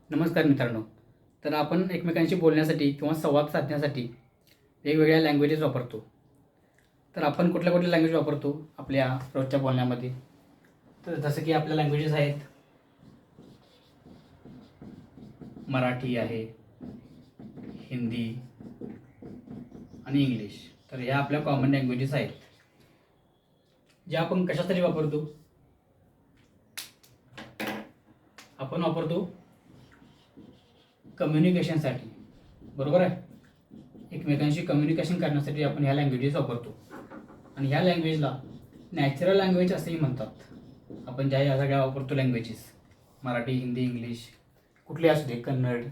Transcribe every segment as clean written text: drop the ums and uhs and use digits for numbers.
नमस्कार मित्रांनो. तर आपण एकमेकांशी बोलण्यासाठी किंवा संवाद साधण्यासाठी वेगवेगळ्या लँग्वेजेस वापरतो. तर आपण कुठल्या कुठल्या लँग्वेज वापरतो आपल्या रोजच्या बोलण्यामध्ये? तर जसं की आपल्या लँग्वेजेस आहेत, मराठी आहे, हिंदी आणि इंग्लिश. तर ह्या आपल्या कॉमन लँग्वेजेस आहेत, ज्या आपण कशासाठी वापरतो? आपण वापरतो कम्युनिकेशनसाठी, बरोबर आहे. एकमेकांशी कम्युनिकेशन करण्यासाठी आपण ह्या लँग्वेजेस वापरतो. आणि ह्या लँग्वेजला नॅचरल लँग्वेज असेही म्हणतात. आपण ज्या ह्या सगळ्या वापरतो लँग्वेजेस, मराठी, हिंदी, इंग्लिश, कुठले असू दे, कन्नड,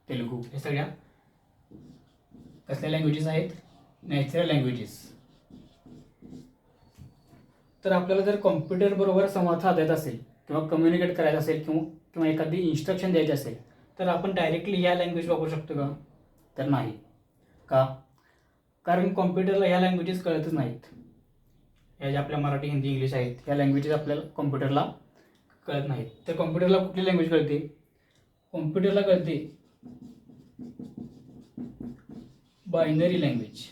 तेलुगू, हे सगळ्या कसल्या लँग्वेजेस आहेत? Natural languages. तर आपल्याला जर कॉम्प्युटरबरोबर संवाद साधायचा असेल किंवा कम्युनिकेट करायचं असेल किंवा एखादी इन्स्ट्रक्शन द्यायची असेल, तर आपण डायरेक्टली ह्या लँग्वेज वापरू शकतो का? तर नाही. का? कारण कॉम्प्युटरला ह्या लँग्वेजेस कळतच नाहीत. ह्या ज्या आपल्या मराठी, हिंदी, इंग्लिश आहेत, ह्या लँग्वेजेस आपल्याला कॉम्प्युटरला कळत नाहीत. तर कॉम्प्युटरला कुठली लँग्वेज कळते? कॉम्प्युटरला कळते बायनरी लँग्वेज.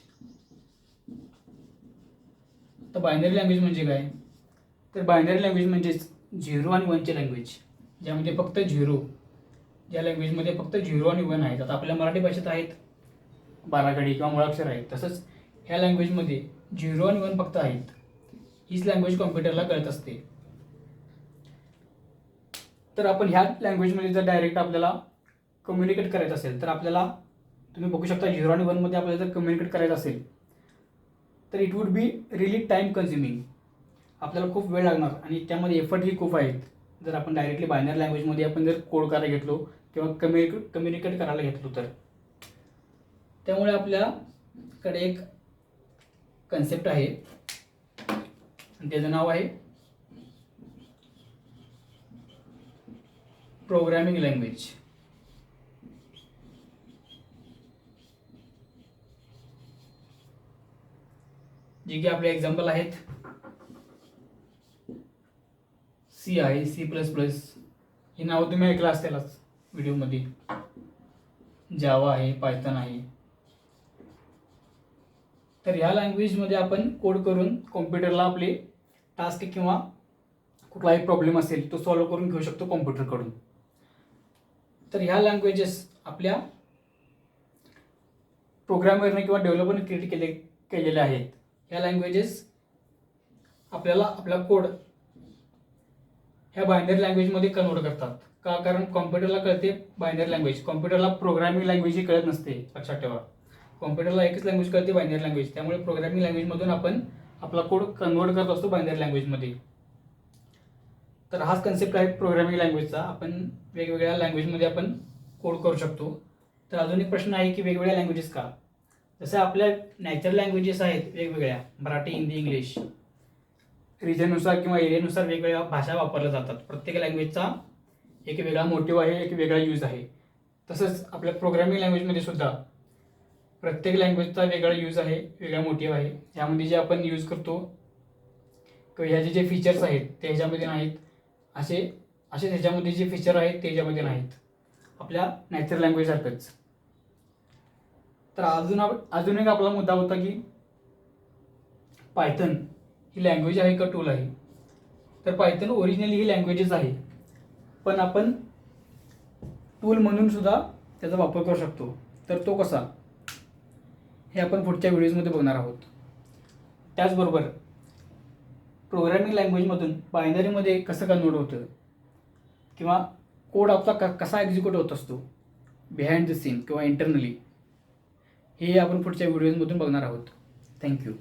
तर बायनरी लँग्वेज म्हणजे काय? तर बायनरी लँग्वेज म्हणजेच 0 आणि 1ची लँग्वेज, ज्यामध्ये फक्त झिरो, ज्या लँग्वेजमध्ये फक्त 0 आणि 1 आहेत. आता आपल्या मराठी भाषेत आहेत बाराखडी किंवा मुळाक्षर आहेत, तसंच ह्या लँग्वेजमध्ये 0 आणि 1 फक्त आहेत. हीच लँग्वेज कॉम्प्युटरला कळत असते. तर आपण ह्या लँग्वेजमध्ये जर डायरेक्ट आपल्याला कम्युनिकेट करायचं असेल, तर आपल्याला तुम्ही बघू शकता 0 आणि 1मध्ये आपल्याला जर कम्युनिकेट करायचं असेल तर it would be really time consuming. आपल्याला खूप वेळ लागणार आणि त्यामध्ये एफर्टही खूप आहेत. जर आपण डायरेक्टली बायनरी लँग्वेजमध्ये आपण जर कोड करायला घेतलो किंवा कम्युनिकेट करायला घेतलो तर. त्यामुळे आपल्याकडे एक कन्सेप्ट आहे आणि त्याचं नाव आहे प्रोग्रामिंग लँग्वेज. जे की आपले एक्झाम्पल आहेत, सी आहे, C++, ही नावं तुम्ही ऐकलं असतीलच व्हिडिओमध्ये. जावा आहे, पायथन आहे. तर ह्या लँग्वेजमध्ये आपण कोड करून कॉम्प्युटरला आपले टास्क किंवा कुठलाही प्रॉब्लेम असेल तो सॉल्व्ह करून घेऊ शकतो कॉम्प्युटरकडून. तर ह्या लँग्वेजेस आपल्या प्रोग्रामरने किंवा डेव्हलपरने क्रिएट केलेल्या आहेत. ह्या लँग्वेजेस आपल्याला आपला कोड ह्या बायनरी लँग्वेजमध्ये कन्वर्ट करतात. का? कारण कॉम्प्युटरला कळते बायनरी लँग्वेज, कॉम्प्युटरला प्रोग्रामिंग लँग्वेज ही कळत नसते. लक्षात ठेवा, कॉम्प्युटरला एकच लँग्वेज कळते, बायनरी लँग्वेज. त्यामुळे प्रोग्रामिंग लँग्वेजमधून आपण आपला कोड कन्वर्ट करत असतो बायनरी लँग्वेजमध्ये. तर हाच कन्सेप्ट आहे प्रोग्रामिंग लँग्वेजचा. आपण वेगवेगळ्या लँग्वेजमध्ये आपण कोड करू शकतो. तर अजून एक प्रश्न आहे की वेगवेगळ्या लँग्वेजेस का? जसं आपल्या नॅचरल लँग्वेजेस आहेत वेगवेगळ्या, मराठी, हिंदी, इंग्लिश, रिजननुसार किंवा एरियानुसार वेगवेगळ्या भाषा वापरल्या जातात. प्रत्येक लँग्वेजचा एक वेगळा मोटिव्ह आहे, एक वेगळा यूज आहे. तसंच आपल्या प्रोग्रामिंग लँग्वेजमध्ये सुद्धा प्रत्येक लँग्वेजचा वेगळा यूज आहे, वेगळा मोटिव्ह आहे. यामध्ये जे आपण यूज करतो किंवा ह्याचे जे फीचर्स आहेत ते ह्याच्यामध्ये नाहीत, असे ह्याच्यामध्ये जे फीचर आहेत ते ह्याच्यामध्ये नाहीत, आपल्या नॅचरल लँग्वेजसारखंच. तर अजून एक आपला मुद्दा होता की पायथन ही लँग्वेज आहे का टूल आहे? तर पायथन ओरिजिनली ही लँग्वेजेस आहे, पण आपण टूल म्हणून सुद्धा त्याचा वापर करू शकतो. तर तो कसा, हे आपण पुढच्या व्हिडिओजमध्ये बघणार आहोत. त्याचबरोबर प्रोग्रामिंग लँग्वेजमधून बायनरीमध्ये कसं कन्वर्ट होतं किंवा कोड आपला कसा एक्झिक्यूट होत असतो बिहाइंड द सीन किंवा इंटरनली, हे आपण पुढच्या व्हिडिओजमधून बघणार आहोत. थँक्यू.